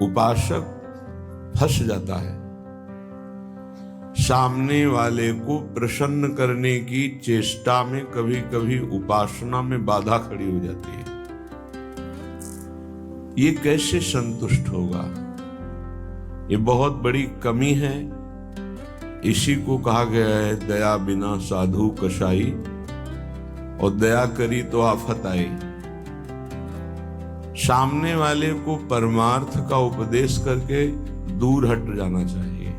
उपासक फंस जाता है। सामने वाले को प्रसन्न करने की चेष्टा में कभी कभी उपासना में बाधा खड़ी हो जाती है। ये कैसे संतुष्ट होगा? ये बहुत बड़ी कमी है। इसी को कहा गया है दया बिना साधु कसाई, और दया करी तो आफत आई। सामने वाले को परमार्थ का उपदेश करके दूर हट जाना चाहिए।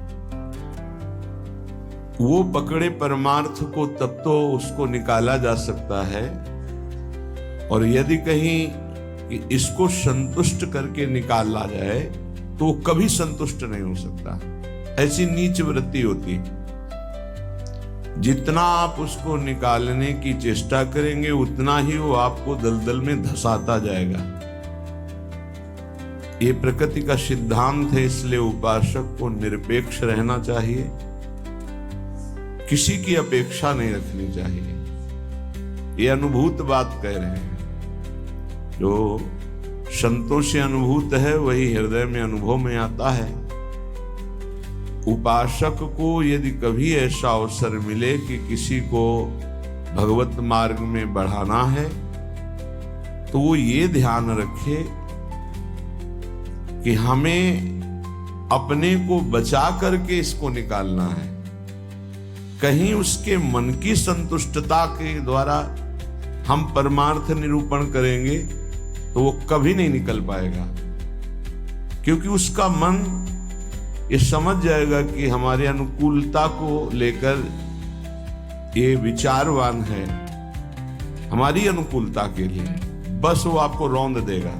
वो पकड़े परमार्थ को तब तो उसको निकाला जा सकता है, और यदि कहीं कि इसको संतुष्ट करके निकाला जाए तो वो कभी संतुष्ट नहीं हो सकता। ऐसी नीच वृत्ति होती। जितना आप उसको निकालने की चेष्टा करेंगे उतना ही वो आपको दलदल में धंसाता जाएगा। ये प्रकृति का सिद्धांत है, इसलिए उपासक को निरपेक्ष रहना चाहिए, किसी की अपेक्षा नहीं रखनी चाहिए। ये अनुभूत बात कह रहे हैं। जो संतों से अनुभूत है वही हृदय में अनुभव में आता है। उपासक को यदि कभी ऐसा अवसर मिले कि किसी को भगवत मार्ग में बढ़ाना है तो वो ये ध्यान रखे कि हमें अपने को बचा करके इसको निकालना है। कहीं उसके मन की संतुष्टता के द्वारा हम परमार्थ निरूपण करेंगे तो वो कभी नहीं निकल पाएगा, क्योंकि उसका मन ये समझ जाएगा कि हमारे अनुकूलता को लेकर ये विचारवान है, हमारी अनुकूलता के लिए, बस वो आपको रौंद देगा।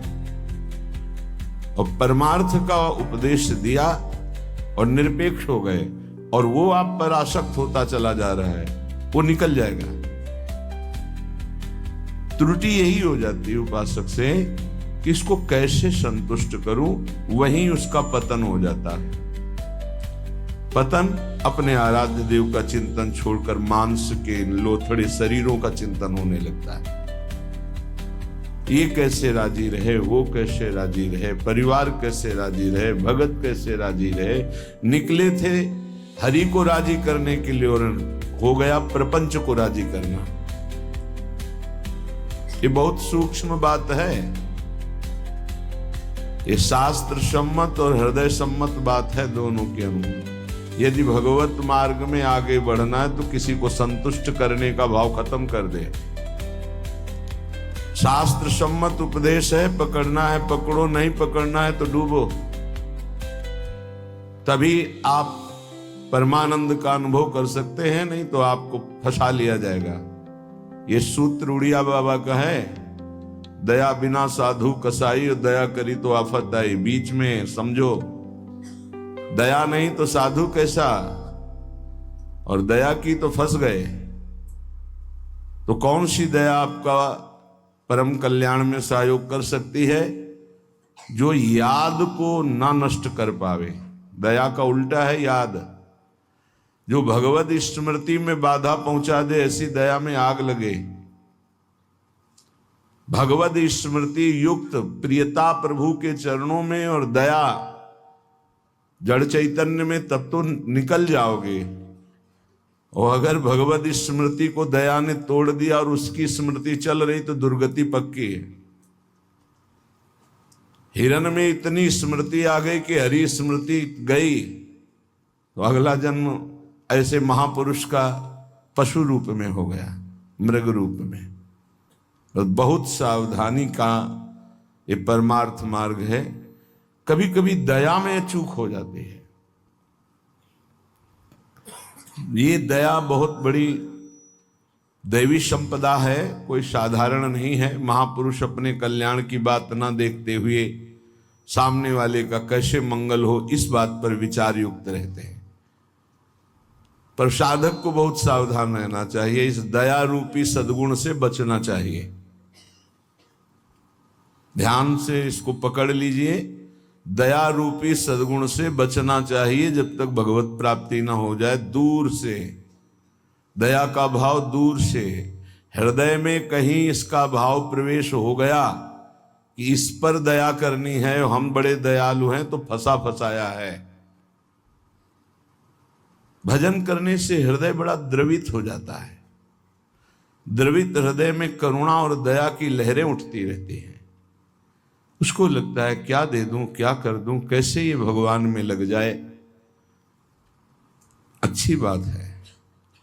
और परमार्थ का उपदेश दिया और निरपेक्ष हो गए और वो आप पर आसक्त होता चला जा रहा है, वो निकल जाएगा। त्रुटि यही हो जाती है उपासक से कि इसको कैसे संतुष्ट करूं, वहीं उसका पतन हो जाता है। पतन अपने आराध्य देव का चिंतन छोड़कर मांस के लोथड़े शरीरों का चिंतन होने लगता है। ये कैसे राजी रहे, वो कैसे राजी रहे, परिवार कैसे राजी रहे, भगत कैसे राजी रहे। निकले थे हरि को राजी करने के लिए और हो गया प्रपंच को राजी करना। ये बहुत सूक्ष्म बात है। ये शास्त्र सम्मत और हृदय सम्मत बात है दोनों के अनुरूप। यदि भगवत मार्ग में आगे बढ़ना है तो किसी को संतुष्ट करने का भाव खत्म कर दे। शास्त्र सम्मत उपदेश है, पकड़ना है पकड़ो, नहीं पकड़ना है तो डूबो। तभी आप परमानंद का अनुभव कर सकते हैं, नहीं तो आपको फंसा लिया जाएगा। ये सूत्र उड़िया बाबा का है, दया बिना साधु कसाई और दया करी तो आफत आई। बीच में समझो, दया नहीं तो साधु कैसा, और दया की तो फंस गए। तो कौन सी दया आपका परम कल्याण में सहयोग कर सकती है? जो याद को ना नष्ट कर पावे। दया का उल्टा है याद। जो भगवत स्मृति में बाधा पहुंचा दे, ऐसी दया में आग लगे। भगवत स्मृति युक्त प्रियता प्रभु के चरणों में और दया जड़ चैतन्य में, तब तो निकल जाओगे। और अगर भगवत स्मृति को दया ने तोड़ दिया और उसकी स्मृति चल रही तो दुर्गति पक्की है। हिरण में इतनी स्मृति आ गई कि हरि स्मृति गई तो अगला जन्म ऐसे महापुरुष का पशु रूप में हो गया, मृग रूप में। तो बहुत सावधानी का ये परमार्थ मार्ग है। कभी कभी दया में चूक हो जाती है। ये दया बहुत बड़ी दैवी संपदा है, कोई साधारण नहीं है। महापुरुष अपने कल्याण की बात ना देखते हुए सामने वाले का कैसे मंगल हो, इस बात पर विचार युक्त रहते हैं। पर साधक को बहुत सावधान रहना चाहिए। इस दया रूपी सद्गुण से बचना चाहिए। ध्यान से इसको पकड़ लीजिए। दया रूपी सद्गुण से बचना चाहिए जब तक भगवत प्राप्ति ना हो जाए। दूर से दया का भाव, दूर से हृदय में कहीं इसका भाव प्रवेश हो गया कि इस पर दया करनी है, हम बड़े दयालु हैं तो फंसा फंसाया है। भजन करने से हृदय बड़ा द्रवित हो जाता है। द्रवित हृदय में करुणा और दया की लहरें उठती रहती हैं। उसको लगता है क्या दे दूं, क्या कर दूं, कैसे ये भगवान में लग जाए। अच्छी बात है,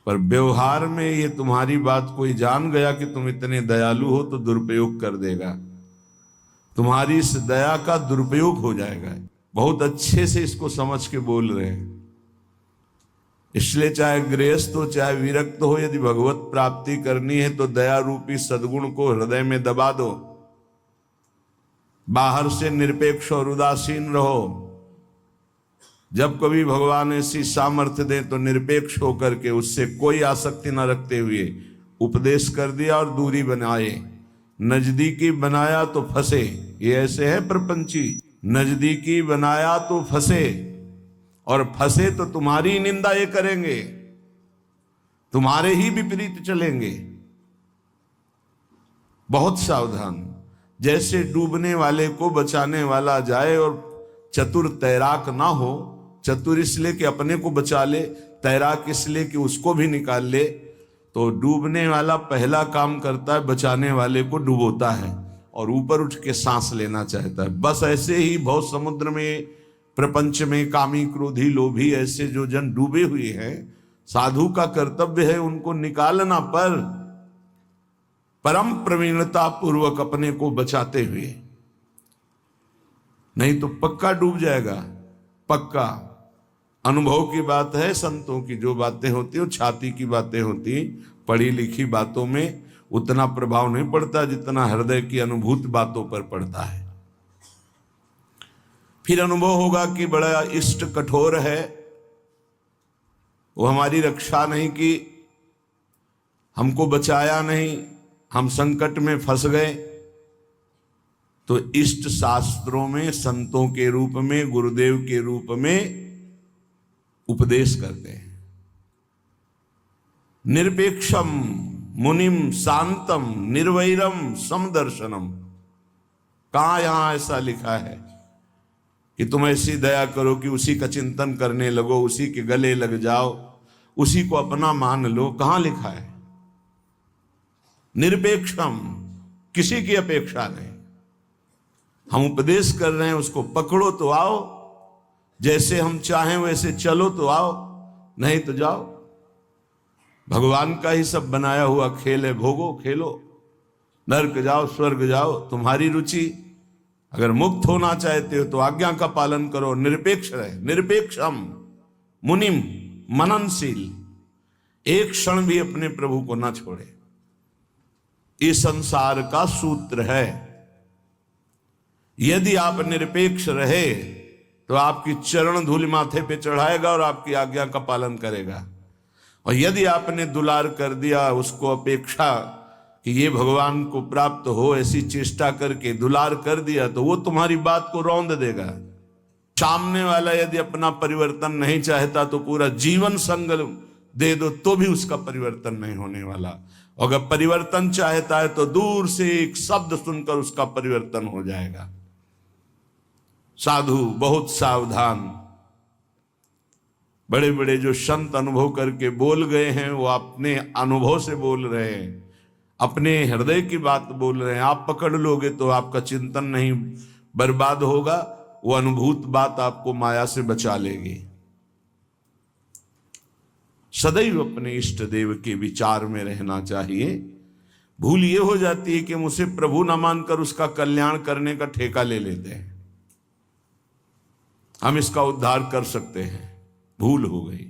पर व्यवहार में ये तुम्हारी बात कोई जान गया कि तुम इतने दयालु हो तो दुरुपयोग कर देगा, तुम्हारी इस दया का दुरुपयोग हो जाएगा। बहुत अच्छे से इसको समझ के बोल रहे हैं। इसलिए चाहे गृहस्थ हो चाहे विरक्त हो, यदि भगवत प्राप्ति करनी है तो दया रूपी सद्गुण को हृदय में दबा दो। बाहर से निरपेक्ष और उदासीन रहो। जब कभी भगवान ऐसी सामर्थ्य दे तो निरपेक्ष होकर के उससे कोई आसक्ति न रखते हुए उपदेश कर दिया और दूरी बनाए। नजदीकी बनाया तो फंसे, ये ऐसे है प्रपंची। नजदीकी बनाया तो फंसे, और फंसे तो तुम्हारी निंदा ये करेंगे, तुम्हारे ही विपरीत चलेंगे। बहुत सावधान। जैसे डूबने वाले को बचाने वाला जाए और चतुर तैराक ना हो, चतुर इसलिए कि अपने को बचा ले, तैराक इसलिए कि उसको भी निकाल ले, तो डूबने वाला पहला काम करता है बचाने वाले को डुबोता है और ऊपर उठ के सांस लेना चाहता है। बस ऐसे ही भव समुद्र में, प्रपंच में कामी क्रोधी लोभी ऐसे जो जन डूबे हुए हैं, साधु का कर्तव्य है उनको निकालना, पर परम प्रवीणता पूर्वक अपने को बचाते हुए, नहीं तो पक्का डूब जाएगा। पक्का अनुभव की बात है। संतों की जो बातें होती है वो छाती की बातें होती, पढ़ी लिखी बातों में उतना प्रभाव नहीं पड़ता जितना हृदय की अनुभूत बातों पर पड़ता है। फिर अनुभव होगा कि बड़ा इष्ट कठोर है, वो हमारी रक्षा नहीं की, हमको बचाया नहीं, हम संकट में फंस गए। तो इष्ट शास्त्रों में संतों के रूप में, गुरुदेव के रूप में उपदेश करते हैं। निरपेक्षम मुनिम शांतम निर्वैरम समदर्शनम। कहां यहां ऐसा लिखा है कि तुम ऐसी दया करो कि उसी का चिंतन करने लगो, उसी के गले लग जाओ, उसी को अपना मान लो? कहां लिखा है? निरपेक्षम, किसी की अपेक्षा नहीं। हम उपदेश कर रहे हैं, उसको पकड़ो तो आओ, जैसे हम चाहें वैसे चलो तो आओ, नहीं तो जाओ। भगवान का ही सब बनाया हुआ खेल है, भोगो खेलो, नरक जाओ स्वर्ग जाओ, तुम्हारी रुचि। अगर मुक्त होना चाहते हो तो आज्ञा का पालन करो, निरपेक्ष रहे। निरपेक्षम मुनिम, मननशील, एक क्षण भी अपने प्रभु को ना छोड़े। इस संसार का सूत्र है। यदि आप निरपेक्ष रहे तो आपकी चरण धूलि माथे पे चढ़ाएगा और आपकी आज्ञा का पालन करेगा। और यदि आपने दुलार कर दिया, उसको अपेक्षा कि ये भगवान को प्राप्त हो, ऐसी चेष्टा करके दुलार कर दिया, तो वो तुम्हारी बात को रौंद देगा। सामने वाला यदि अपना परिवर्तन नहीं चाहता तो पूरा जीवन संग दे दो तो भी उसका परिवर्तन नहीं होने वाला। अगर परिवर्तन चाहता है तो दूर से एक शब्द सुनकर उसका परिवर्तन हो जाएगा। साधु बहुत सावधान। बड़े बड़े जो संत अनुभव करके बोल गए हैं वो अपने अनुभव से बोल रहे हैं, अपने हृदय की बात बोल रहे हैं। आप पकड़ लोगे तो आपका चिंतन नहीं बर्बाद होगा, वो अनुभूत बात आपको माया से बचा लेगी। सदैव अपने इष्ट देव के विचार में रहना चाहिए। भूल ये हो जाती है कि मुझे प्रभु न मानकर उसका कल्याण करने का ठेका ले लेते हैं, हम इसका उद्धार कर सकते हैं। भूल हो गई।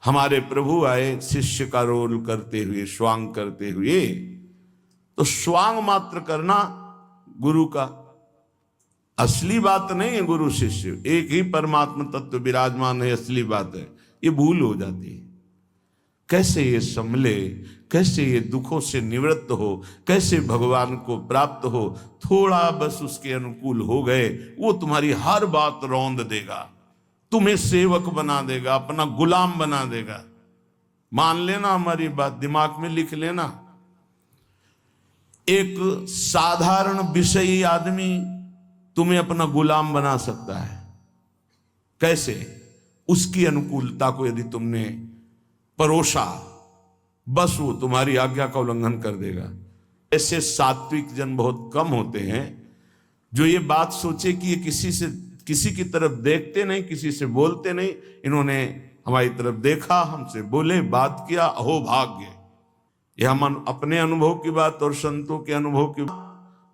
हमारे प्रभु आए शिष्य का रोल करते हुए, स्वांग करते हुए, तो स्वांग मात्र करना गुरु का असली बात नहीं है। गुरु शिष्य एक ही परमात्मा तत्व विराजमान है, असली बात है। ये भूल हो जाती है। कैसे ये संभले, कैसे ये दुखों से निवृत्त हो, कैसे भगवान को प्राप्त हो। थोड़ा बस उसके अनुकूल हो गए, वो तुम्हारी हर बात रौंद देगा, तुम्हें सेवक बना देगा, अपना गुलाम बना देगा। मान लेना हमारी बात, दिमाग में लिख लेना। एक साधारण विषयी आदमी तुम्हें अपना गुलाम बना सकता है। कैसे? उसकी अनुकूलता को यदि तुमने परोसा, बस वो तुम्हारी आज्ञा का उल्लंघन कर देगा। ऐसे सात्विक जन बहुत कम होते हैं जो ये बात सोचे कि ये किसी की तरफ देखते नहीं, किसी से बोलते नहीं, इन्होंने हमारी तरफ देखा, हमसे बोले, बात किया, अहो भाग्य। यह हम अपने अनुभव की बात और संतों के अनुभव की,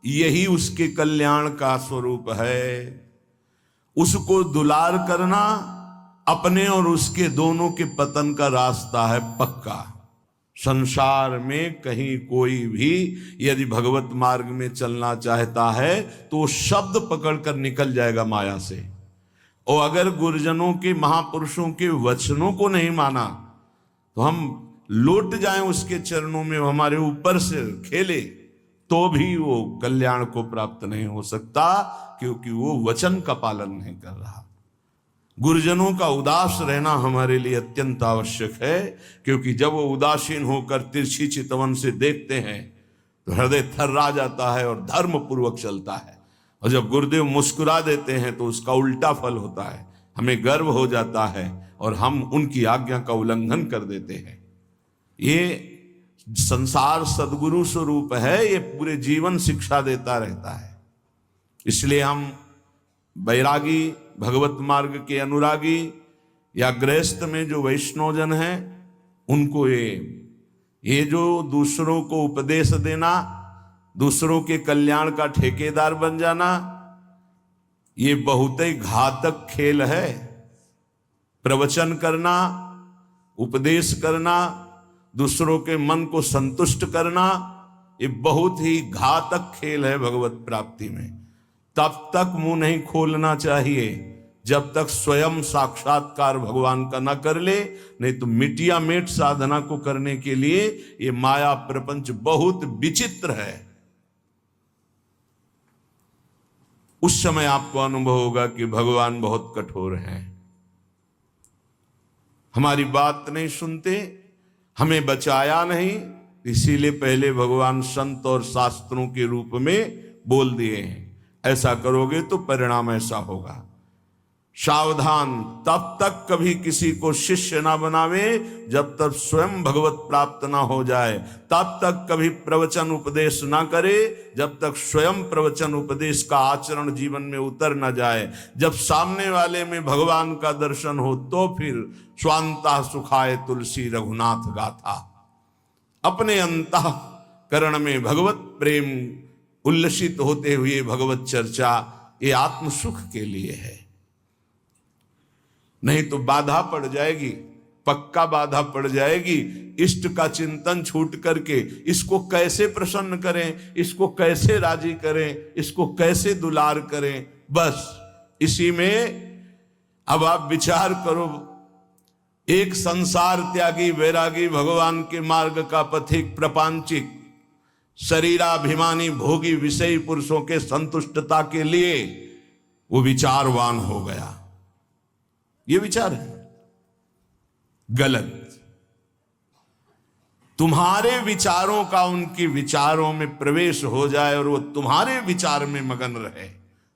यही उसके कल्याण का स्वरूप है। उसको दुलार करना अपने और उसके दोनों के पतन का रास्ता है पक्का। संसार में कहीं कोई भी यदि भगवत मार्ग में चलना चाहता है तो शब्द पकड़कर निकल जाएगा माया से। और अगर गुरुजनों के, महापुरुषों के वचनों को नहीं माना तो हम लौट जाएं उसके चरणों में, हमारे ऊपर से खेले, तो भी वो कल्याण को प्राप्त नहीं हो सकता, क्योंकि वो वचन का पालन नहीं कर रहा। गुरुजनों का उदास रहना हमारे लिए अत्यंत आवश्यक है, क्योंकि जब वो उदासीन होकर तिरछी चितवन से देखते हैं तो हृदय थर्रा जाता है और धर्म पूर्वक चलता है। और जब गुरुदेव मुस्कुरा देते हैं तो उसका उल्टा फल होता है, हमें गर्व हो जाता है और हम उनकी आज्ञा का उल्लंघन कर देते हैं। ये संसार सद्गुरु स्वरूप है, ये पूरे जीवन शिक्षा देता रहता है। इसलिए हम बैरागी, भगवत मार्ग के अनुरागी या गृहस्थ में जो वैष्णवजन हैं, उनको ये जो दूसरों को उपदेश देना, दूसरों के कल्याण का ठेकेदार बन जाना, ये बहुत ही घातक खेल है। प्रवचन करना, उपदेश करना, दूसरों के मन को संतुष्ट करना, ये बहुत ही घातक खेल है भगवत प्राप्ति में। तब तक मुंह नहीं खोलना चाहिए जब तक स्वयं साक्षात्कार भगवान का न कर ले, नहीं तो मिटिया मेट साधना को करने के लिए ये माया प्रपंच बहुत विचित्र है। उस समय आपको अनुभव होगा कि भगवान बहुत कठोर हैं, हमारी बात नहीं सुनते, हमें बचाया नहीं, इसीलिए पहले भगवान संत और शास्त्रों के रूप में बोल दिए हैं, ऐसा करोगे तो परिणाम ऐसा होगा। सावधान, तब तक कभी किसी को शिष्य ना बनावे जब तक स्वयं भगवत प्राप्त ना हो जाए। तब तक कभी प्रवचन उपदेश ना करे जब तक स्वयं प्रवचन उपदेश का आचरण जीवन में उतर ना जाए। जब सामने वाले में भगवान का दर्शन हो तो फिर स्वांता सुखाए तुलसी रघुनाथ गाथा। अपने अंतःकरण में भगवत प्रेम उल्लसित होते हुए भगवत चर्चा, ये आत्म सुख के लिए है। नहीं तो बाधा पड़ जाएगी, पक्का बाधा पड़ जाएगी। इष्ट का चिंतन छूट करके इसको कैसे प्रसन्न करें, इसको कैसे राजी करें, इसको कैसे दुलार करें, बस इसी में अब आप विचार करो। एक संसार त्यागी वैरागी, भगवान के मार्ग का पथिक, प्रपंचिक, शरीराभिमानी, भोगी, विषयी पुरुषों के संतुष्टता के लिए वो विचारवान हो गया। ये विचार है गलत। तुम्हारे विचारों का उनके विचारों में प्रवेश हो जाए और वो तुम्हारे विचार में मगन रहे,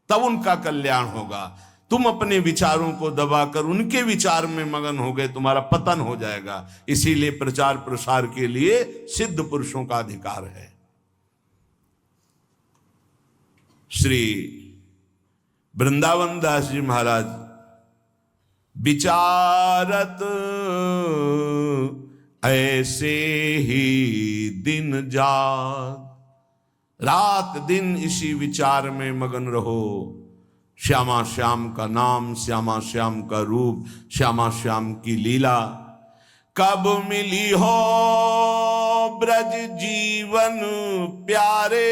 तब उनका कल्याण होगा। तुम अपने विचारों को दबाकर उनके विचार में मगन हो गए, तुम्हारा पतन हो जाएगा। इसीलिए प्रचार प्रसार के लिए सिद्ध पुरुषों का अधिकार है। श्री वृंदावन दास जी महाराज विचारत ऐसे ही दिन जात, रात दिन इसी विचार में मगन रहो। श्यामा श्याम का नाम, श्यामा श्याम का रूप, श्यामा श्याम की लीला। कब मिली हो ब्रज जीवन प्यारे,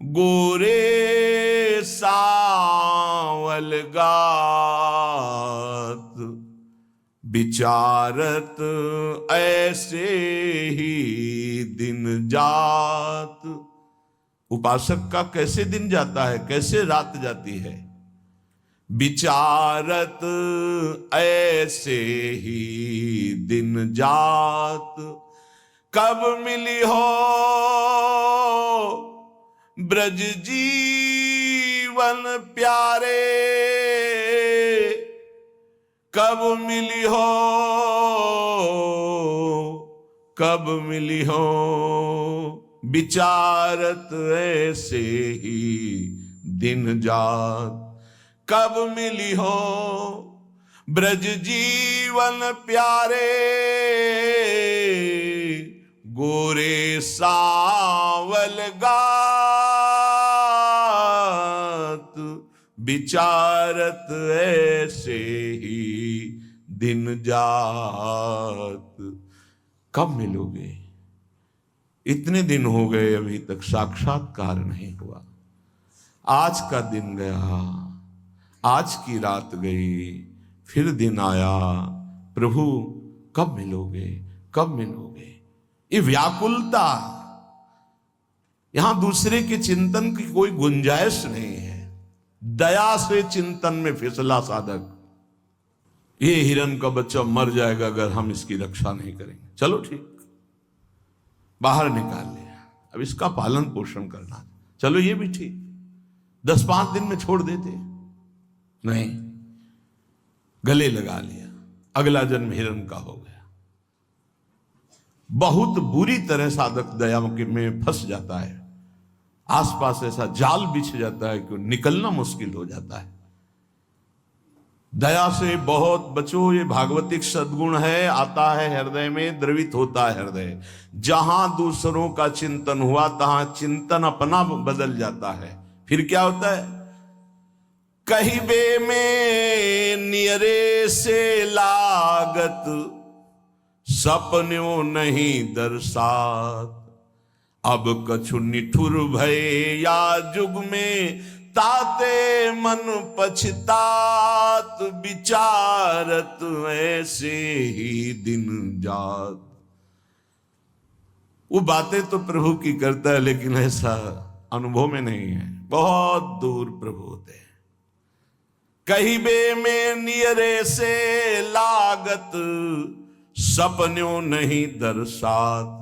गोरे सावल गात, विचारत ऐसे ही दिन जात। उपासक का कैसे दिन जाता है, कैसे रात जाती है? विचारत ऐसे ही दिन जात, कब मिली हो ब्रज जीवन प्यारे, कब मिली हो, कब मिली हो विचारत ऐसे ही दिन जात, कब मिली हो ब्रज जीवन प्यारे, गोरे सावल गात विचारत ऐसे ही दिन जात। कब मिलोगे? इतने दिन हो गए अभी तक साक्षात्कार नहीं हुआ। आज का दिन गया, आज की रात गई, फिर दिन आया, प्रभु कब मिलोगे, कब मिलोगे? ये व्याकुलता, यहां दूसरे के चिंतन की कोई गुंजाइश नहीं है। दया से चिंतन में फिसला साधक, ये हिरण का बच्चा मर जाएगा अगर हम इसकी रक्षा नहीं करेंगे। चलो ठीक, बाहर निकाल लिया, अब इसका पालन पोषण करना, चलो ये भी ठीक, 10-5 दिन में छोड़ देते, नहीं, गले लगा लिया, अगला जन्म हिरण का हो गया। बहुत बुरी तरह साधक दया में फंस जाता है, आसपास ऐसा जाल बिछ जाता है कि निकलना मुश्किल हो जाता है। दया से बहुत बचो, ये भागवतिक सद्गुण है, आता है हृदय में, द्रवित होता है हृदय। जहां दूसरों का चिंतन हुआ तहां चिंतन अपना बदल जाता है। फिर क्या होता है? कहिबे में नियरे से लागत, सपन्यों नहीं दर्शात, अब कछु निठुर भय या जुग में, ताते मन पछतात विचारत ऐसे ही दिन जात। वो बातें तो प्रभु की करता है, लेकिन ऐसा अनुभव में नहीं है, बहुत दूर प्रभु होते हैं। कहिबे में नियरे से लागत, सपन्यों नहीं दर्शात।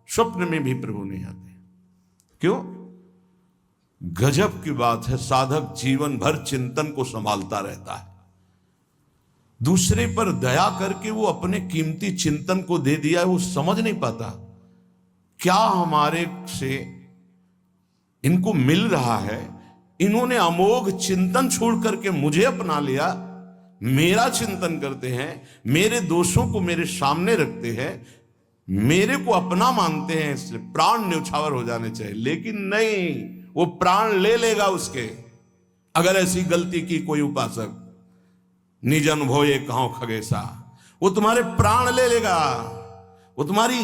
स्वप्न में भी प्रभु नहीं आते। क्यों? गजब की बात है, साधक जीवन भर चिंतन को संभालता रहता है, दूसरे पर दया करके वो अपने कीमती चिंतन को दे दिया है, वो समझ नहीं पाता क्या हमारे से इनको मिल रहा है। इन्होंने अमोघ चिंतन छोड़ करके मुझे अपना लिया, मेरा चिंतन करते हैं, मेरे दोषों को मेरे सामने रखते हैं, मेरे को अपना मानते हैं, इसलिए प्राण न्यौछावर हो जाने चाहिए। लेकिन नहीं, वो प्राण ले लेगा उसके, अगर ऐसी गलती की कोई उपासक। निज अनुभव ये कहो खगेसा, वो तुम्हारे प्राण ले लेगा, वो तुम्हारी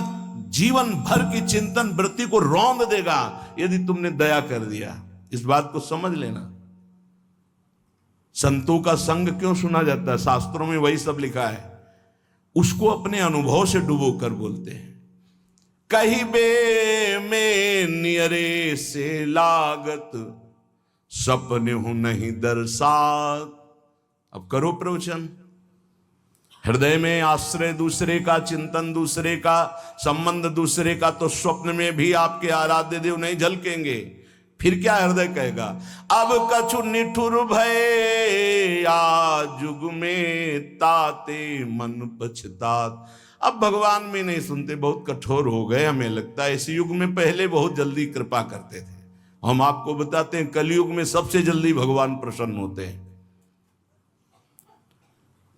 जीवन भर की चिंतन वृत्ति को रौंद देगा यदि तुमने दया कर दिया। इस बात को समझ लेना। संतों का संग क्यों सुना जाता है? शास्त्रों में वही सब लिखा है, उसको अपने अनुभव से डुबो कर बोलते हैं। कहिबे में नियरे से लागत, सपने हूं नहीं दर्शात। अब करो प्रवचन। हृदय में आश्रय दूसरे का, चिंतन दूसरे का, संबंध दूसरे का, तो स्वप्न में भी आपके आराध्य देव नहीं झलकेंगे। फिर क्या हृदय कहेगा? अब कछु निठुर भय या जुग में, ताते मन पछतात। अब भगवान भी नहीं सुनते, बहुत कठोर हो गए। हमें लगता है इस युग में, पहले बहुत जल्दी कृपा करते थे। हम आपको बताते हैं कलयुग में सबसे जल्दी भगवान प्रसन्न होते हैं।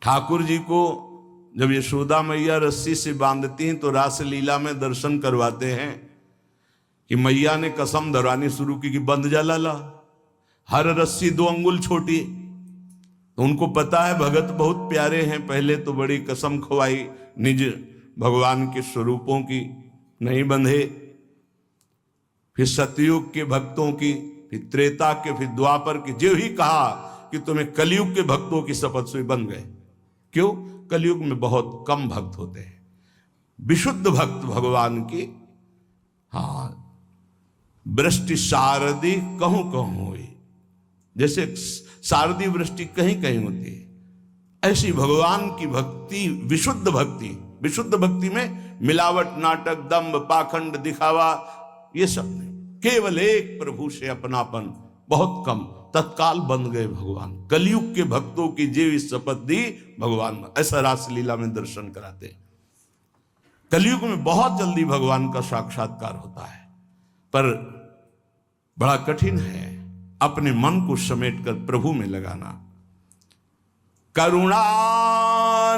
ठाकुर जी को जब यशोदा मैया रस्सी से बांधती हैं तो रासलीला में दर्शन करवाते हैं कि मैया ने कसम धरवानी शुरू की कि बंध जा लाला, हर रस्सी 2 अंगुल छोटी। तो उनको पता है भगत बहुत प्यारे हैं, पहले तो बड़ी कसम खवाई निज भगवान के स्वरूपों की, नहीं बंधे। फिर सतयुग के भक्तों की, फिर त्रेता के, फिर द्वापर की, जो ही कहा कि तुम्हें कलयुग के भक्तों की शपथ से बन गए। क्यों? कलयुग में बहुत कम भक्त होते हैं, विशुद्ध भक्त भगवान की। हाँ, वृष्टि शारदी कहूं कहूं हुई, जैसे शारदी वृष्टि कहीं कहीं होती है, ऐसी भगवान की भक्ति, विशुद्ध भक्ति विशुद्ध भक्ति में मिलावट, नाटक, दंभ, पाखंड, दिखावा ये सब नहीं, केवल एक प्रभु से अपनापन, बहुत कम, तत्काल बन गए भगवान। कलयुग के भक्तों की जीव शपथ दी भगवान, ऐसा रासलीला में दर्शन कराते। कलयुग में बहुत जल्दी भगवान का साक्षात्कार होता है, पर बड़ा कठिन है अपने मन को समेटकर प्रभु में लगाना। करुणा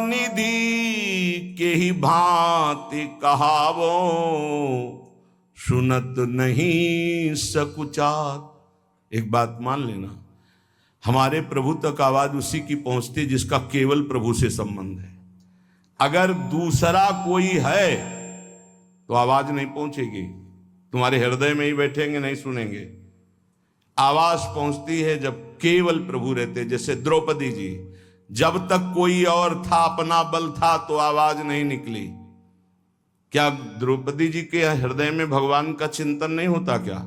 निधि के ही भांति कहावो, सुनत नहीं सकुचात। एक बात मान लेना, हमारे प्रभु तक आवाज उसी की पहुंचती जिसका केवल प्रभु से संबंध है। अगर दूसरा कोई है तो आवाज नहीं पहुंचेगी, तुम्हारे हृदय में ही बैठेंगे, नहीं सुनेंगे। आवाज पहुंचती है जब केवल प्रभु रहते। जैसे द्रौपदी जी, जब तक कोई और था, अपना बल था, तो आवाज नहीं निकली। क्या द्रौपदी जी के हृदय में भगवान का चिंतन नहीं होता क्या?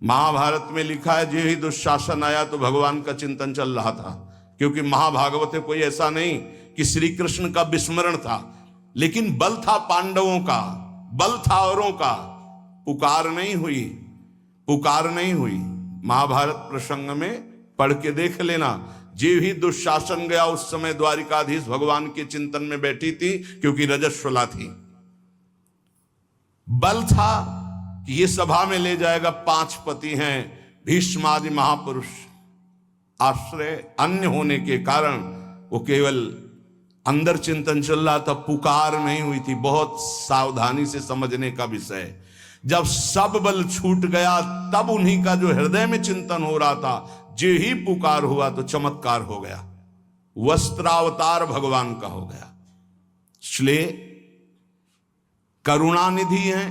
महाभारत में लिखा है, जो ही दुशासन आया तो भगवान का चिंतन चल रहा था, क्योंकि महाभागवत में कोई ऐसा नहीं कि श्री कृष्ण का विस्मरण था, लेकिन बल था पांडवों का, बल था औरों का, पुकार नहीं हुई, पुकार नहीं हुई। महाभारत प्रसंग में पढ़ के देख लेना, जे ही दुशासन गया उस समय द्वारिकाधीश भगवान के चिंतन में बैठी थी, क्योंकि रजस्वला थी। बल था कि ये सभा में ले जाएगा, 5 पति हैं, भीष्म आदि महापुरुष, आश्रय अन्य होने के कारण वो केवल अंदर चिंतन चल रहा था, पुकार नहीं हुई थी। बहुत सावधानी से समझने का विषय। जब सब बल छूट गया तब उन्हीं का जो हृदय में चिंतन हो रहा था, जो ही पुकार हुआ तो चमत्कार हो गया, वस्त्रावतार भगवान का हो गया। इसलिए करुणानिधि हैं,